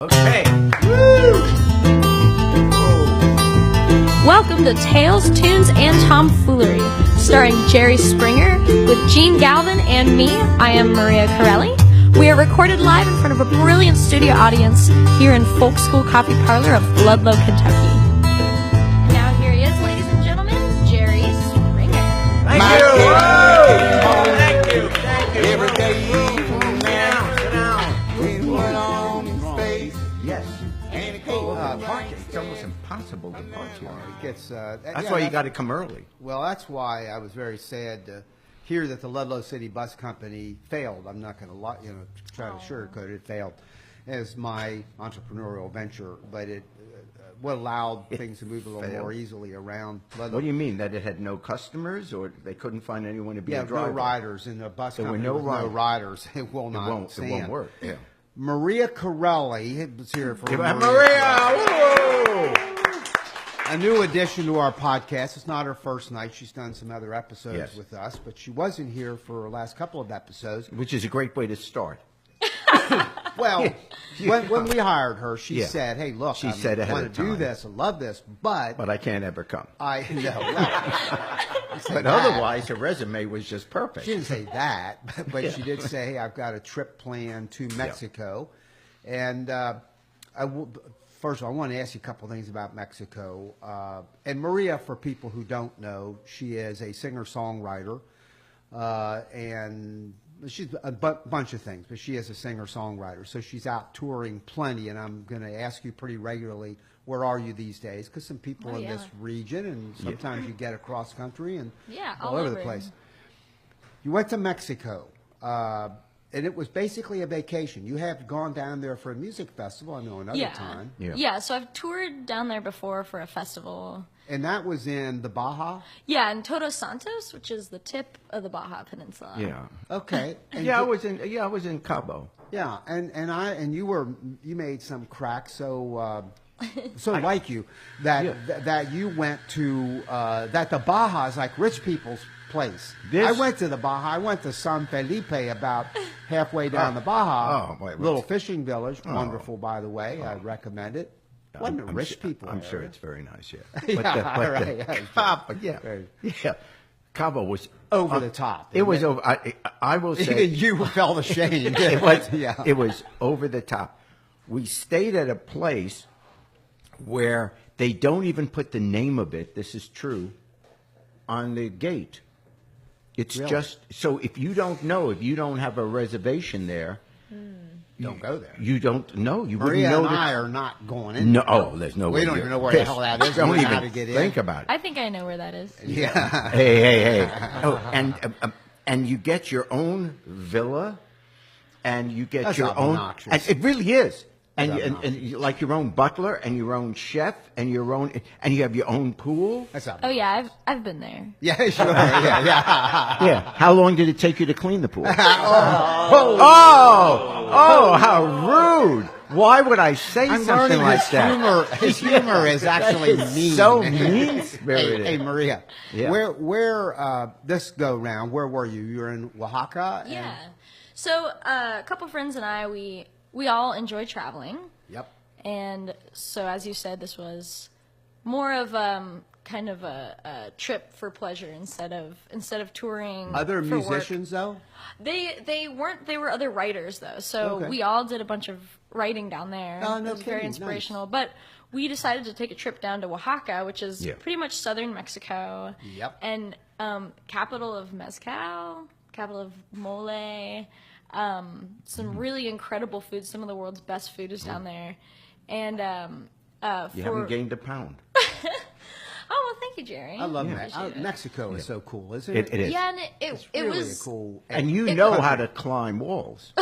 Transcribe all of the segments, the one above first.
Okay. Woo! Welcome to Tales, Tunes, and Tomfoolery, starring Jerry Springer with Jene Galvin and me. I am Maria Corelli. We are recorded live in front of a brilliant studio audience here in Folk School Coffee Parlor of Ludlow, Kentucky. Now here he is, ladies and gentlemen, Jerry Springer. Thank you. Whoa! Thank you. Thank you. Every day. Sit down. We went on space. Yes. And it Park. It's almost impossible to park here. It gets, That's why you got to come early. Well, that's why I was very sad to hear that the Ludlow City Bus Company failed. I'm not going to try to sugarcoat it. It failed as my entrepreneurial venture, but it what allowed things to move a little more easily around Ludlow. What do you mean, that it had no customers, or they couldn't find anyone to be a no driver? riders in the bus There were company. no with no riders. riders. It will It not won't, stand. it won't work. Yeah. Maria Corelli was here for Give Maria. it Maria! Woo! A new addition to our podcast. It's not her first night. She's done some other episodes Yes. with us, but she wasn't here for the last couple of episodes. Which is a great way to start. Well, when we hired her, she Yeah. said, "Hey, look, She I said ahead want of to do time. this. I love this, but But I can't ever come. I know." But otherwise, her resume was just perfect. She didn't say that, but Yeah. she did say, "Hey, I've got a trip planned to Mexico," and first of all, I want to ask you a couple things about Mexico. And Maria, for people who don't know, she is a singer-songwriter, and she's a bunch of things, but she is a singer-songwriter. So she's out touring plenty, and I'm going to ask you pretty regularly, where are you these days? Because some people in this region, and sometimes you get across country and all over the place. You went to Mexico, and it was basically a vacation. You have gone down there for a music festival, I know, another time. Yeah, so I've toured down there before for a festival. And that was in the Baja? Yeah, in Todos Santos, which is the tip of the Baja Peninsula. Yeah. Okay. And I was in Cabo. Yeah, and you made some crack so like you that you went to that the Baja is like rich people's place. I went to the Baja. I went to San Felipe about halfway down the Baja. Little fishing village, wonderful by the way. I recommend it. Wasn't it rich people? I'm sure it's very nice. Yeah. Cabo was over the top. It was over. I will say even you felt ashamed. It was over the top. We stayed at a place where they don't even put the name of it. This is true on the gate. It's just so if you don't have a reservation there. Don't go there. You don't know. You Maria wouldn't know. and I are not going in. No, there's no way. We don't even know where the hell that is. Don't We don't know even how to get in. think about it. I think I know where that is. Yeah. Hey. Oh, and you get your own villa, and you get That's your own. obnoxious. And it really is. And That's you like your own butler and your own chef and you have your own pool. That's Oh yeah, I've been there. Yeah, sure. Yeah. How long did it take you to clean the pool? Oh, how rude! Why would I say I'm something learning like that? His humor is actually mean. So mean-spirited. Hey, Maria, Yeah. where this go round? Where were you? You were in Oaxaca. Yeah. So a couple friends and I, we all enjoy traveling. Yep. And so, as you said, this was more of kind of a trip for pleasure instead of touring. Other for musicians work. though? They weren't. They were other writers though. So we all did a bunch of writing down there. Oh, no it was very kidding. inspirational. Nice. But we decided to take a trip down to Oaxaca, which is pretty much southern Mexico. Yep. And capital of mezcal, capital of mole. Some really incredible food. Some of the world's best food is down there. And You haven't gained a pound. oh well, thank you, Jerry. I love Appreciate it. Mexico is so cool, isn't it? It is. Yeah, and it Really was a cool. And you know how to climb walls.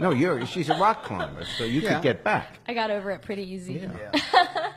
No, she's a rock climber, so you could get back. I got over it pretty easy. Yeah.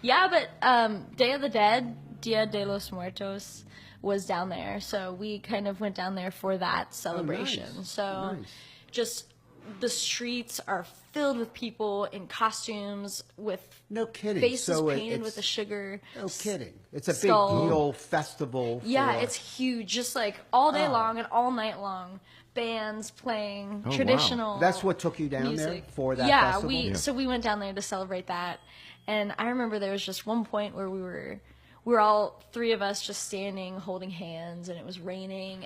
Yeah, but Day of the Dead, Dia de los Muertos, was down there, so we kind of went down there for that celebration. nice. So Nice. just the streets are filled with people in costumes with No kidding. faces So painted it's- with a sugar. No kidding. It's a big skull. deal festival. Yeah, for- it's huge, just like all day long and all night long. Bands playing wow. traditional. That's what took you down there music. for that yeah, festival? So we went down there to celebrate that, and I remember there was just one point where we were all three of us just standing holding hands, and it was raining,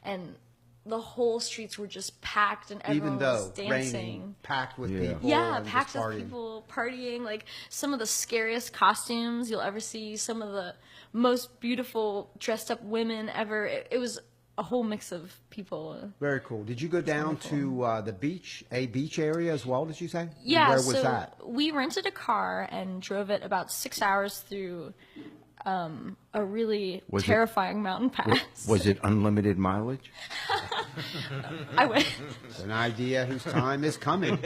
and the whole streets were just packed, and everyone Even though was dancing. raining, packed with Yeah. people. Yeah, and packed just with partying. people partying, like some of the scariest costumes you'll ever see, some of the most beautiful dressed up women ever. It was a whole mix of people. Very cool. Did you go down to the beach area as well, did you say? Yeah, Where was so that? we rented a car and drove it about 6 hours through a really Was it- terrifying mountain pass. Was it unlimited mileage? I went. It's an idea whose time is coming.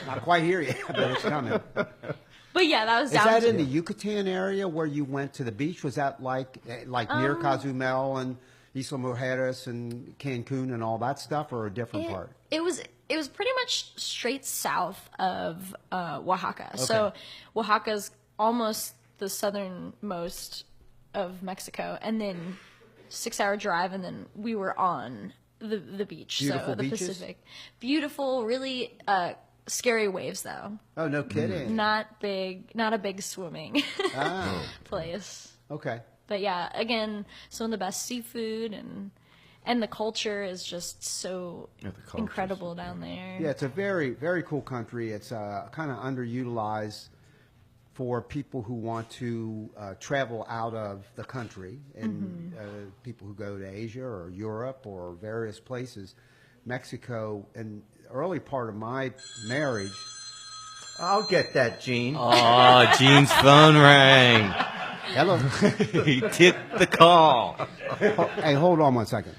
Not quite here yet, but it's coming. But yeah, that was Is down that to- in the Yucatan area where you went to the beach? Was that like near Cozumel and Isla Mujeres and Cancun and all that stuff, or a different part? It was pretty much straight south of Oaxaca. So Oaxaca's almost the southernmost of Mexico, and then 6 hour drive, and then we were on the beach. Beautiful so the beaches? Pacific. Beautiful, really scary waves though. Oh, no kidding. Not a big swimming Ah, place. okay. But yeah, again, some of the best seafood and the culture is just so Yeah, the culture's- incredible down there. Yeah, it's a very, very cool country. It's kind of underutilized for people who want to travel out of the country and people who go to Asia or Europe or various places. Mexico, in the early part of my marriage, I'll get that, Gene. Oh, Gene's phone rang. hello. He took the call. Hey, hold on 1 second.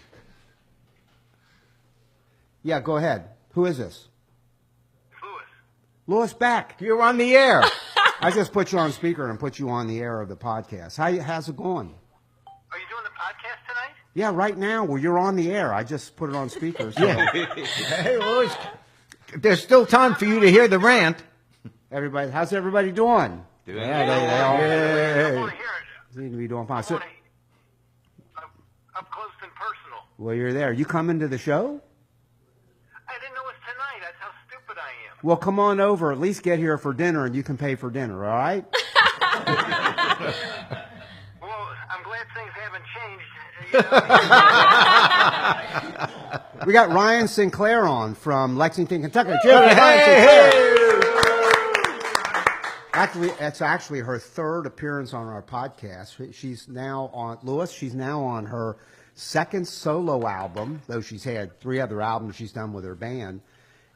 Yeah, go ahead. Who is this? Louis Beck. You're on the air. I just put you on speaker and put you on the air of the podcast. How's it going? Are you doing the podcast tonight? Yeah, right now. Well, you're on the air. I just put it on speaker. So Hey, Louis, there's still time for you to hear the rant. everybody, how's everybody doing? Doing Yeah, good. they all I want to hear it. seem to be doing fine. I So, want to, up close and personal. well, you're there. You coming to the show? I didn't know it was tonight. That's how stupid I am. Well, come on over. At least get here for dinner, and you can pay for dinner. All right? Well, I'm glad things haven't changed. We got Ryan Sinclair on from Lexington, Kentucky. Cheers, Ryan Sinclair. Actually, it's actually her third appearance on our podcast. She's now on Louis. She's now on her second solo album, though she's had 3 other albums she's done with her band,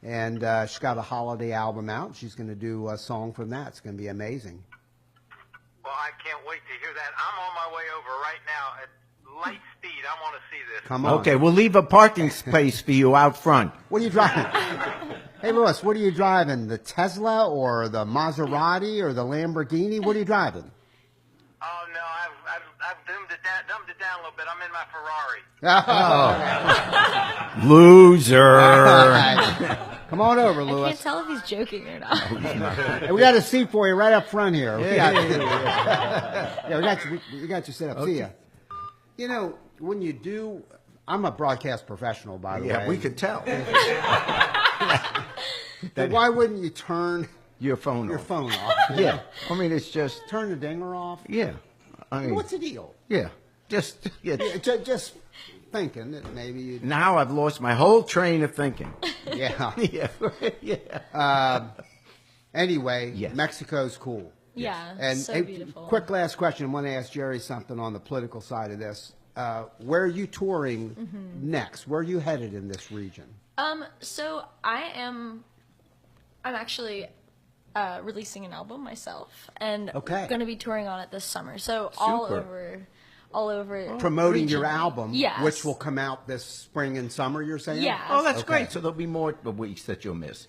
and she's got a holiday album out. She's going to do a song from that. It's going to be amazing. Well, I can't wait to hear that. I'm on my way over right now at light speed. I want to see this. Come on. Okay, we'll leave a parking space for you out front. What are you driving? Hey, Louis, what are you driving? The Tesla or the Maserati or the Lamborghini? What are you driving? Oh no, I've dumbed it down a little bit. I'm in my Ferrari. Loser. Come on over, I Louis. can't tell if he's joking or not. Hey, we got a seat for you right up front here. Yeah, we got you set up. See ya. You know, when you do, I'm a broadcast professional, by the way. Yeah, we could tell. But why wouldn't you turn Your phone your off. phone off? Yeah. I mean, it's just, Turn the dinger off? yeah. I mean, What's the deal? yeah. Just, yeah. Just thinking that maybe you. Now I've lost my whole train of thinking. Yeah. Yeah. Yeah. Anyway, Yes. Mexico's cool. Yeah, And so hey, beautiful. quick last question. I want to ask Jerry something on the political side of this. Where are you touring next? Where are you headed in this region? So I'm actually releasing an album myself, and Okay. going to be touring on it this summer. So Super. all over Promoting your regionally. album, Yes. which will come out this spring and summer, you're saying? Yeah. Oh, that's Okay. great. So there'll be more weeks that you'll miss.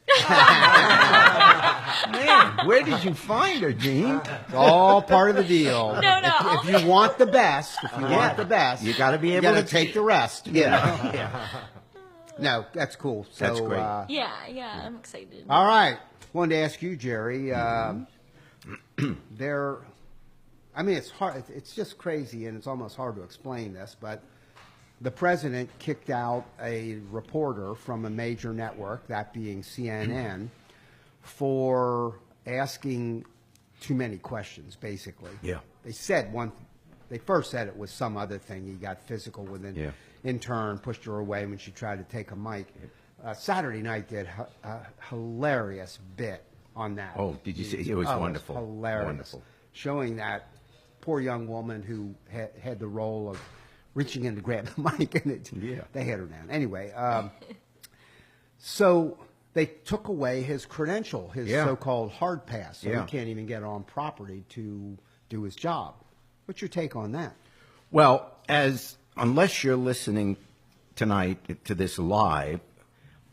Man, where did you find her, Gene? It's all part of the deal. No. If you want the best, you want the best, You gotta be you able gotta to- take the rest. Yeah. No, that's cool. So, That's great. Yeah, I'm excited. All right. Wanted to ask you, Jerry. I mean, it's hard. It's just crazy, and it's almost hard to explain this. But the president kicked out a reporter from a major network, that being CNN, for asking too many questions. Basically, Yeah. They said one. They first said it was some other thing. He got physical with an intern, pushed her away when she tried to take a mic. Saturday Night did a hilarious bit on that. Oh, did you see? It was wonderful. It was hilarious. Wonderful. Showing that poor young woman who had the role of reaching in to grab the mic, and they had her down. Anyway, so they took away his credential, his so-called hard pass, so he can't even get on property to do his job. What's your take on that? Well, unless you're listening tonight to this live,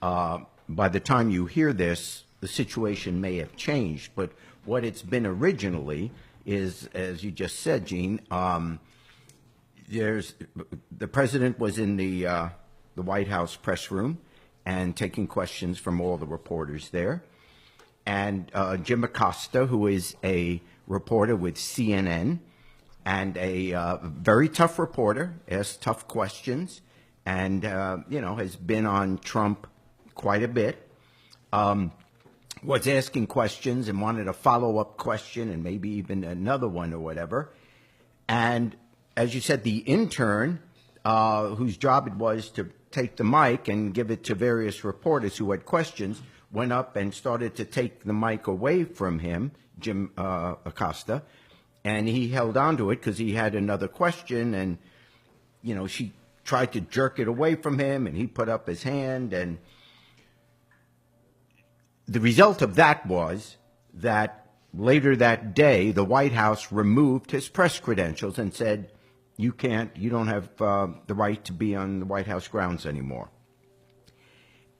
by the time you hear this, the situation may have changed. But what it's been originally is, as you just said, Gene, the president was in the White House press room and taking questions from all the reporters there. And Jim Acasta, who is a reporter with CNN, and a very tough reporter, asks tough questions, and has been on Trump quite a bit. Was asking questions and wanted a follow-up question and maybe even another one or whatever. And as you said, the intern, whose job it was to take the mic and give it to various reporters who had questions, went up and started to take the mic away from him, Jim Acasta. And he held on to it because he had another question, and, she tried to jerk it away from him, and he put up his hand. And the result of that was that later that day, the White House removed his press credentials and said, you don't have the right to be on the White House grounds anymore.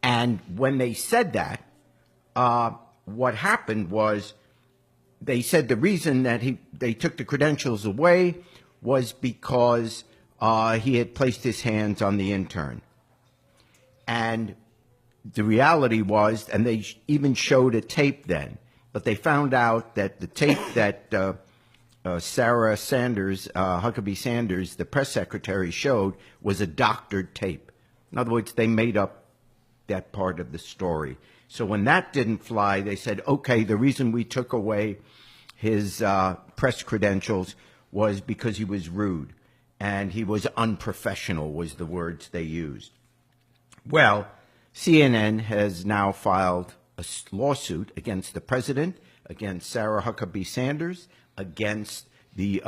And when they said that, what happened was, they said the reason that they took the credentials away was because he had placed his hands on the intern. And the reality was, and they even showed a tape then, but they found out that the tape that Sarah Sanders, Huckabee Sanders, the press secretary, showed was a doctored tape. In other words, they made up that part of the story. So when that didn't fly, they said, okay, the reason we took away his press credentials was because he was rude and he was unprofessional, was the words they used. Well, CNN has now filed a lawsuit against the president, against Sarah Huckabee Sanders, against the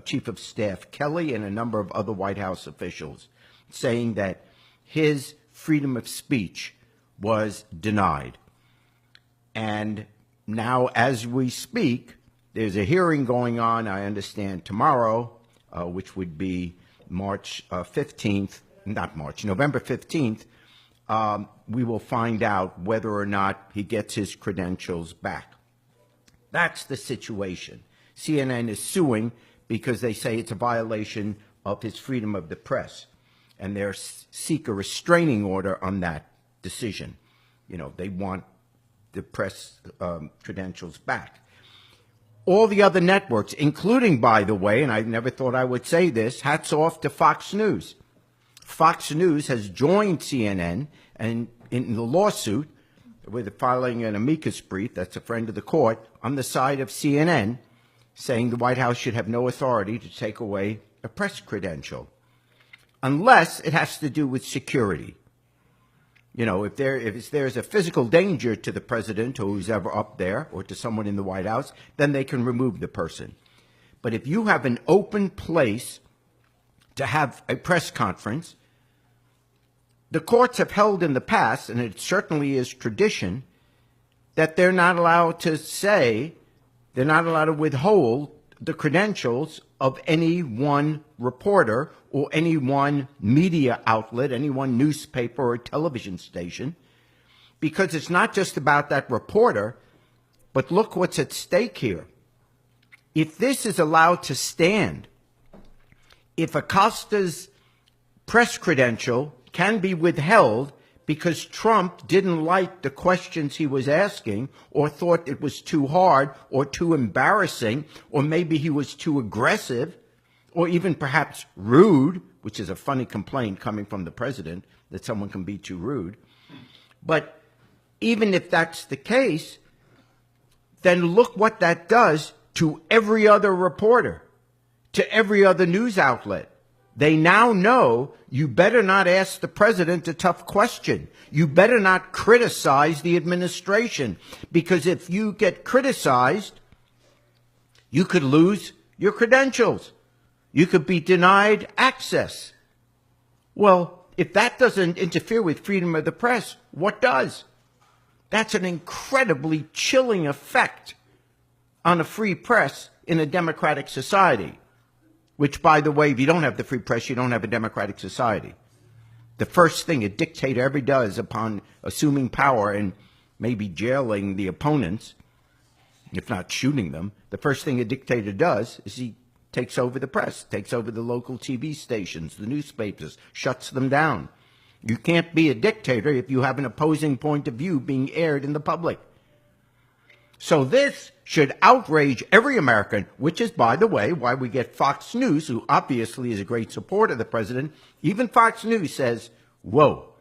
Chief of Staff Kelly and a number of other White House officials, saying that his freedom of speech was denied. And now, as we speak, there's a hearing going on, I understand, tomorrow, which would be November 15th. We will find out whether or not he gets his credentials back. That's the situation. CNN is suing because they say it's a violation of his freedom of the press, and they seek a restraining order on that decision. They want the press credentials back. All the other networks, including, by the way, and I never thought I would say this, hats off to Fox News. Fox News has joined CNN and in the lawsuit with filing an amicus brief, that's a friend of the court, on the side of CNN, saying the White House should have no authority to take away a press credential, unless it has to do with security. If there's a physical danger to the president or who's ever up there or to someone in the White House, then they can remove the person. But if you have an open place to have a press conference, the courts have held in the past, and it certainly is tradition, that they're not allowed to withhold the credentials of any one reporter or any one media outlet, any one newspaper or television station, because it's not just about that reporter, but look what's at stake here. If this is allowed to stand, if Acosta's press credential can be withheld because Trump didn't like the questions he was asking or thought it was too hard or too embarrassing, or maybe he was too aggressive or even perhaps rude, which is a funny complaint coming from the president, that someone can be too rude. But even if that's the case, then look what that does to every other reporter, to every other news outlet. They now know you better not ask the president a tough question. You better not criticize the administration, because if you get criticized, you could lose your credentials. You could be denied access. Well, if that doesn't interfere with freedom of the press, what does? That's an incredibly chilling effect on a free press in a democratic society. Which, by the way, if you don't have the free press, you don't have a democratic society. The first thing a dictator ever does upon assuming power and maybe jailing the opponents, if not shooting them, the first thing a dictator does is he takes over the press, takes over the local TV stations, the newspapers, shuts them down. You can't be a dictator if you have an opposing point of view being aired in the public. So this should outrage every American, which is, by the way, why we get Fox News, who obviously is a great supporter of the president. Even Fox News says, whoa,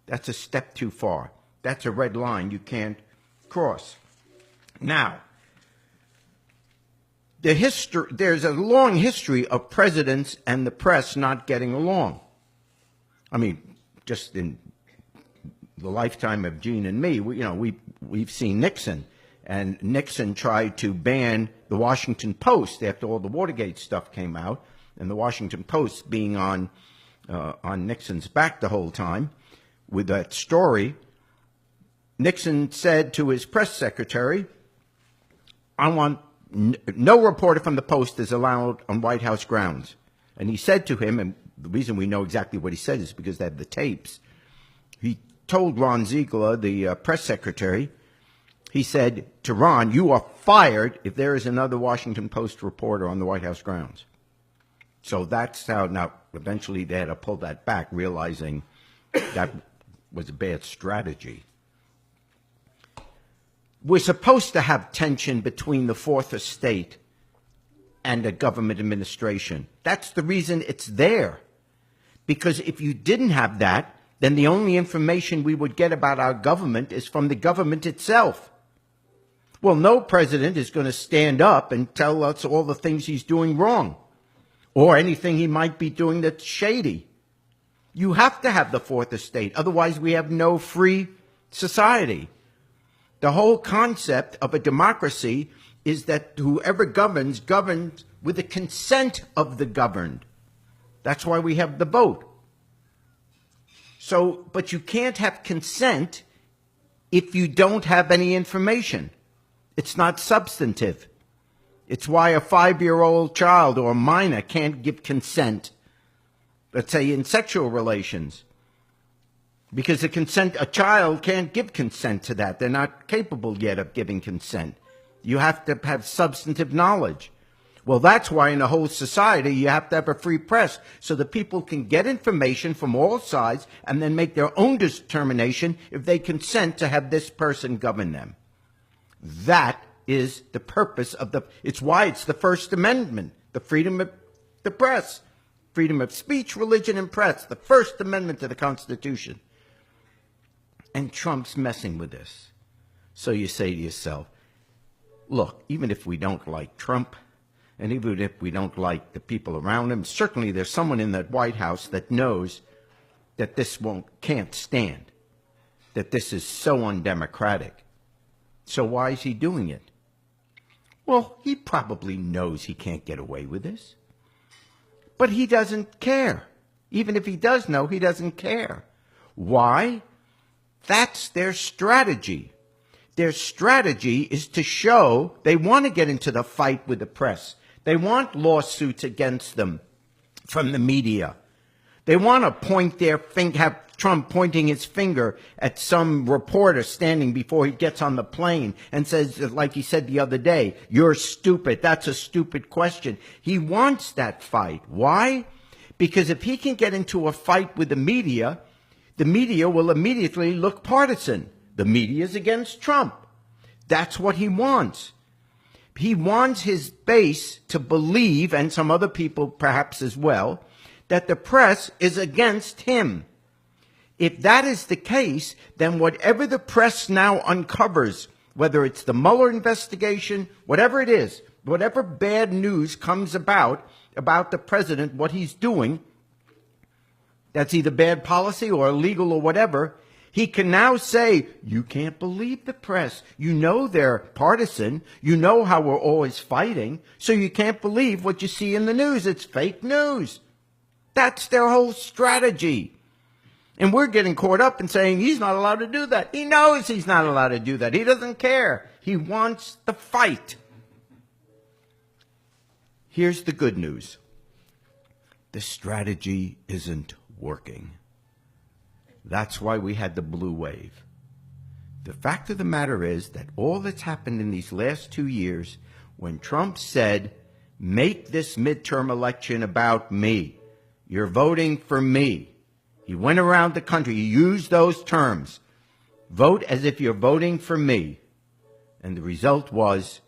that's a step too far. That's a red line you can't cross. Now, there's a long history of presidents and the press not getting along. I mean, just in the lifetime of Gene and me, we've seen Nixon. And Nixon tried to ban the Washington Post after all the Watergate stuff came out, and the Washington Post being on Nixon's back the whole time with that story. Nixon said to his press secretary, I want no reporter from the Post is allowed on White House grounds. And he said to him, and the reason we know exactly what he said is because they have the tapes, he told Ron Ziegler, the press secretary, he said to Ron, you are fired if there is another Washington Post reporter on the White House grounds. So that's how, now, eventually they had to pull that back, realizing that was a bad strategy. We're supposed to have tension between the Fourth Estate and a government administration. That's the reason it's there. Because if you didn't have that, then the only information we would get about our government is from the government itself. Well, no president is going to stand up and tell us all the things he's doing wrong or anything he might be doing that's shady. You have to have the Fourth Estate. Otherwise, we have no free society. The whole concept of a democracy is that whoever governs with the consent of the governed. That's why we have the vote. So, but you can't have consent if you don't have any information. It's not substantive. It's why a 5-year-old child or a minor can't give consent, let's say in sexual relations. Because a child can't give consent to that. They're not capable yet of giving consent. You have to have substantive knowledge. Well, that's why in the whole society you have to have a free press so that people can get information from all sides and then make their own determination if they consent to have this person govern them. That is the purpose of it's why it's the First Amendment, the freedom of the press, freedom of speech, religion, and press, the First Amendment to the Constitution. And Trump's messing with this. So you say to yourself, look, even if we don't like Trump, and even if we don't like the people around him, certainly there's someone in that White House that knows that this can't stand, that this is so undemocratic. So why is he doing it? Well, he probably knows he can't get away with this. But he doesn't care. Even if he does know, he doesn't care. Why? That's their strategy. Their strategy is to show they want to get into the fight with the press. They want lawsuits against them from the media. They want to point their finger, have Trump pointing his finger at some reporter standing before he gets on the plane and says, like he said the other day, you're stupid. That's a stupid question. He wants that fight. Why? Because if he can get into a fight with the media, the media will immediately look partisan. The media's against Trump. That's what he wants. He wants his base to believe, and some other people perhaps as well, that the press is against him. If that is the case, then whatever the press now uncovers, whether it's the Mueller investigation, whatever it is, whatever bad news comes about the president, what he's doing, that's either bad policy or illegal or whatever, he can now say, you can't believe the press. You know they're partisan. You know how we're always fighting. So you can't believe what you see in the news. It's fake news. That's their whole strategy. And we're getting caught up in saying he's not allowed to do that. He knows he's not allowed to do that. He doesn't care. He wants the fight. Here's the good news. The strategy isn't working. That's why we had the blue wave. The fact of the matter is that all that's happened in these last 2 years, when Trump said, make this midterm election about me, you're voting for me. He went around the country, he used those terms. Vote as if you're voting for me. And the result was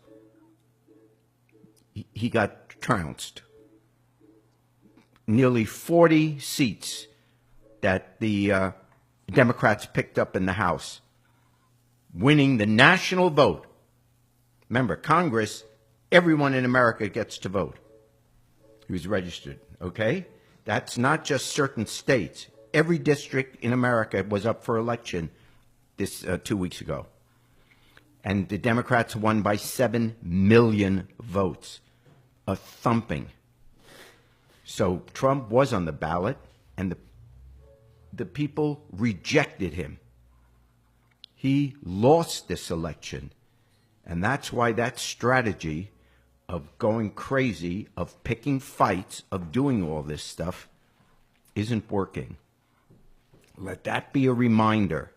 he got trounced. Nearly 40 seats that the Democrats picked up in the House, winning the national vote. Remember, Congress, everyone in America gets to vote who's registered, okay? That's not just certain states. Every district in America was up for election this 2 weeks ago. And the Democrats won by 7 million votes, a thumping. So Trump was on the ballot, and the people rejected him. He lost this election. And that's why that strategy of going crazy, of picking fights, of doing all this stuff isn't working. Let that be a reminder.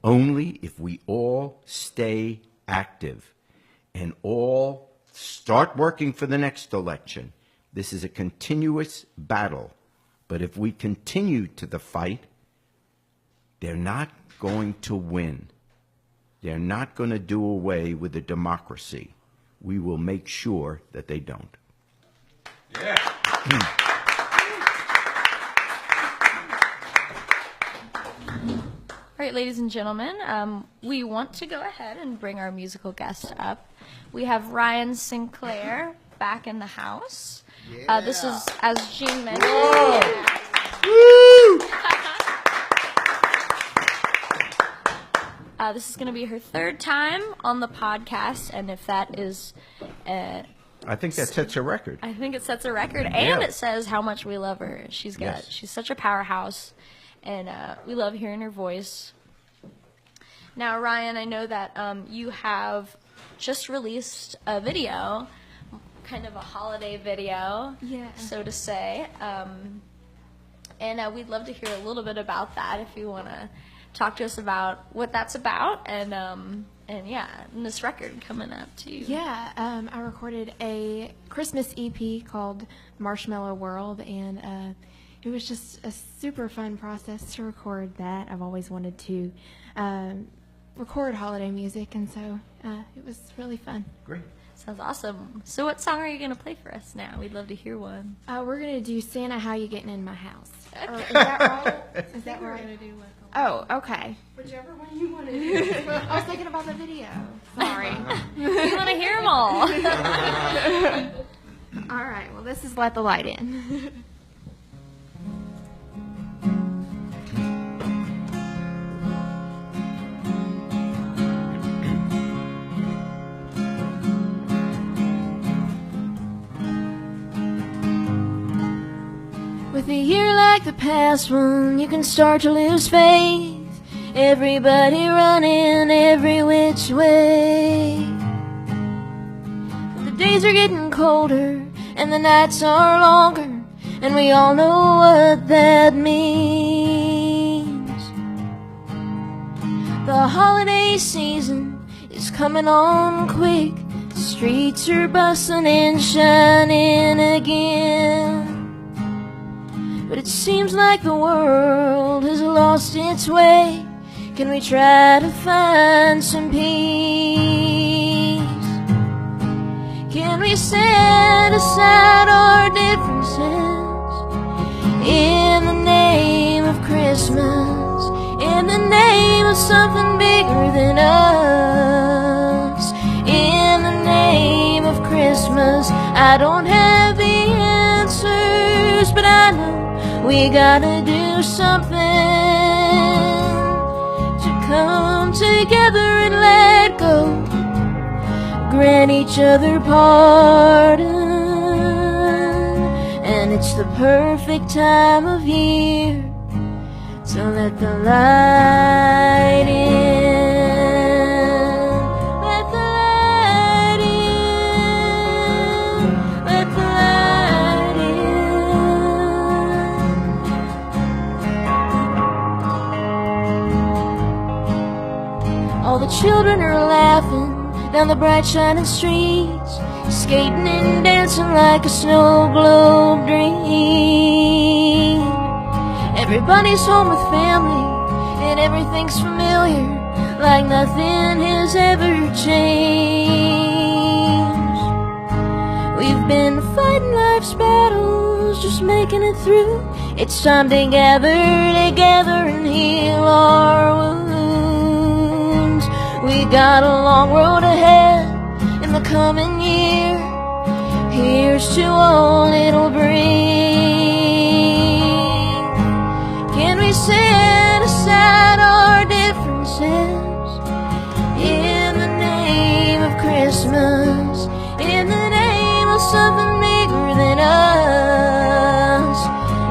Only if we all stay active and all start working for the next election. This is a continuous battle. But if we continue to the fight, they're not going to win. They're not going to do away with the democracy. We will make sure that they don't. Yeah. All right, ladies and gentlemen, we want to go ahead and bring our musical guest up. We have Ryan Sinclair back in the house. This is, as Gene mentioned. This is going to be her third time on the podcast, and if that is... I think that sets a record. I think it sets a record, and it says how much we love her. She's such a powerhouse, and we love hearing her voice. Now, Ryan, I know that you have just released a video, kind of a holiday video, so to say, and we'd love to hear a little bit about that if you want to talk to us about what that's about, and this record coming up too. Yeah, I recorded a Christmas EP called Marshmallow World, and it was just a super fun process to record that. I've always wanted to record holiday music, and so it was really fun. Great. Sounds awesome. So what song are you going to play for us now? We'd love to hear one. We're going to do Santa, How You Getting in My House. Okay. Is that right? Is that right? Oh, okay. Whichever one you want to do. I was thinking about the video. Sorry. We want to hear them all. All right. Well, this is Let the Light In. With a year like the past one, you can start to lose faith. Everybody running every which way. The days are getting colder and the nights are longer, and we all know what that means. The holiday season is coming on quick. The streets are bustling and shining again. but it seems like the world has lost its way. Can we try to find some peace? Can we set aside our differences in the name of Christmas, in the name of something bigger than us, in the name of Christmas? I don't have the answers, but I know we gotta do something to come together and let go, grant each other pardon, and it's the perfect time of year to let the light in. Let the light in. Let the light in. All the children are laughing down the bright shining streets, skating and dancing like a snow globe dream. Everybody's home with family and everything's familiar, like nothing has ever changed. We've been fighting life's battles, just making it through. It's time to gather together and heal our wounds. We got a long road ahead in the coming year. Here's to all it'll bring. Can we set aside our differences in the name of Christmas, in the name of something bigger than us,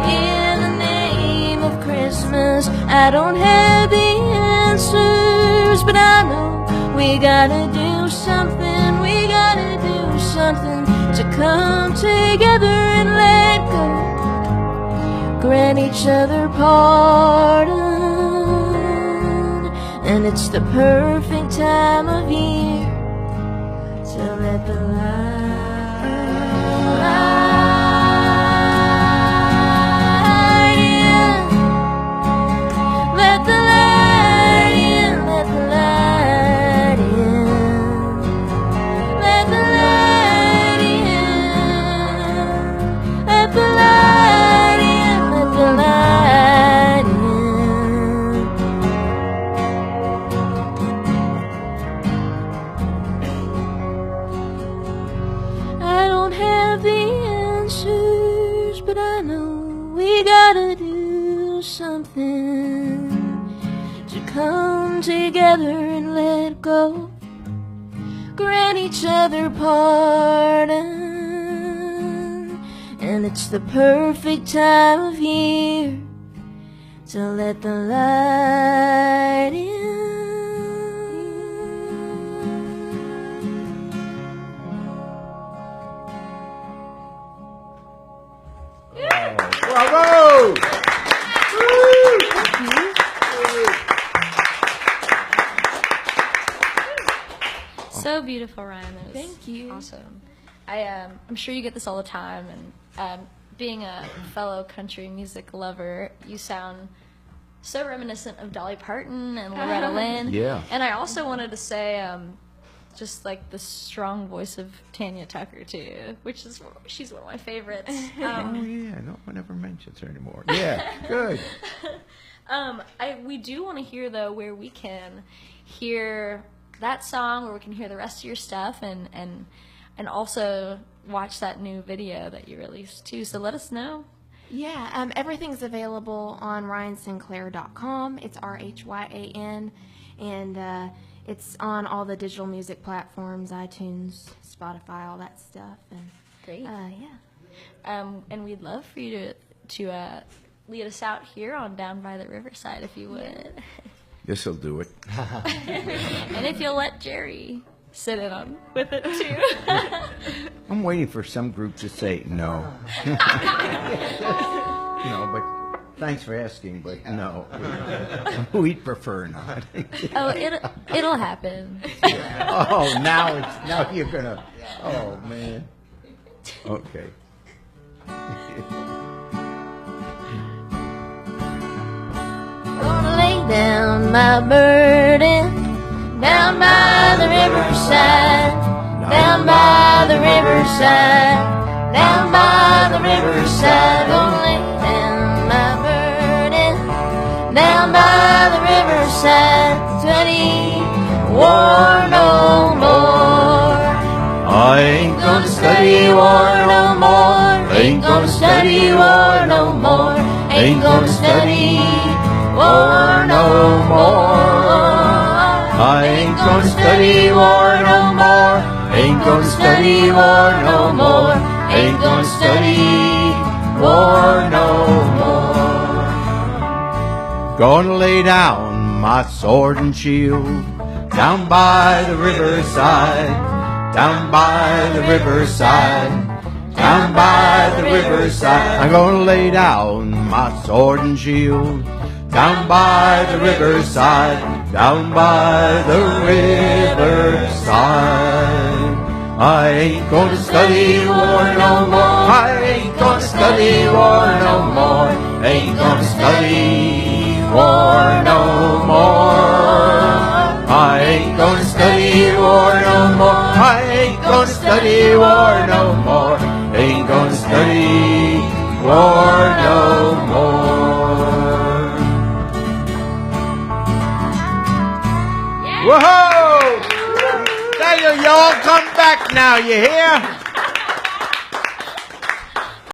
in the name of Christmas? I don't have the answers, but I know we gotta do something, we gotta do something to come together and let go, grant each other pardon, and it's the perfect time of year to let the light in. Let the light in, let the light in. Let the light in. Let the light in, let the light in. I don't have the answers, but I know we gotta do something to come together and let go, grant each other pardon, and it's the perfect time of year to let the light in. Bravo! So beautiful, Ryan. That was Thank you. Awesome. I'm sure you get this all the time, and being a fellow country music lover, you sound so reminiscent of Dolly Parton and Loretta Lynn. Yeah. And I also wanted to say, just like the strong voice of Tanya Tucker too, which is she's one of my favorites. Oh yeah, no one ever mentions her anymore. Yeah, good. We do want to hear though where we can hear that song, where we can hear the rest of your stuff, and also watch that new video that you released too. So let us know. Yeah, everything's available on RyanSinclair.com. It's RHYAN, and it's on all the digital music platforms, iTunes, Spotify, all that stuff. And Great. yeah. And we'd love for you to lead us out here on Down by the Riverside, if you would. This'll do it. And if you'll let Jerry sit in on with it too. I'm waiting for some group to say no. But thanks for asking, but no. We'd prefer not. Oh, it'll happen. Oh, now you're gonna. Oh man. Okay. down my burden, down by the riverside, down by the riverside, down by the riverside. Gonna lay down my burden, down by the riverside. Study war no more. I ain't Gonna study war no more. Ain't gonna study war no more. Ain't gonna study war no more. I ain't gonna study war no more. Ain't gonna study war no more. Ain't gonna study war no more. Gonna lay down my sword and shield down by the riverside, down by the riverside, down by the riverside. I'm gonna lay down my sword and shield down by the riverside, down by the riverside. I ain't gonna study war no more. I ain't gonna study war no more. Ain't gonna study war no more. I ain't gonna study war no more. I ain't gonna study war no more. Ain't gonna study war no more. Whoa! Now y'all come back now, you hear?